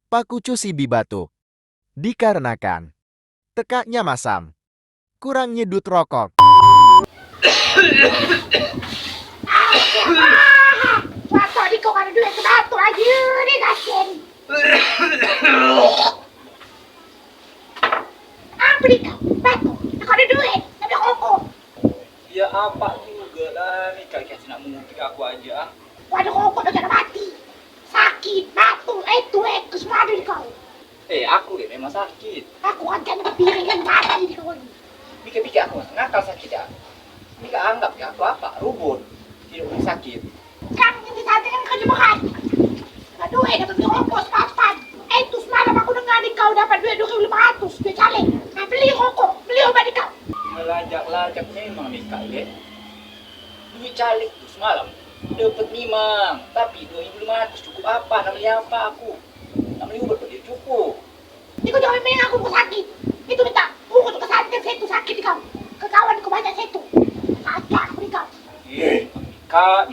Pakucu si Bibatu. Dikarenakan tekaknya masam, kurang nyedut rokok. Batu di kau ada duit batu aja nih kasian. Beli kau batu, kau ada duit, ada rokok. Ya apa juga lah, nih kalian nak mengungkit aku aja. Waduh rokok udah jangan mati. Sakit batu, itu semua ada di kau. Aku deh memang sakit. Aku akan kepiringan mati di kau ini. Pikir-pikir aku ngakal sakit ya. Mika anggap ya aku apa? Rubun. Tidak boleh sakit. Sekarang ini saatnya kan kerja berat. Nggak duit dapat beli rokok sepapan. Itu semalam aku dengar di kau dapat duit 2.500 duit caleg. Nah beli rokok, beli obat di kau. Melajak-lajak memang Mika ya. Duit caleg tuh semalam dapat memang, tapi 2.500 cukup apa? Nak beli apa aku? Nak beli obat dia cukup. Ini kau jangan main aku sakit. Itu minta, aku tuh kesantan saya tuh sakit di kau. Ke kawan kau banyak saya tuh. Kacau aku di kau. Mika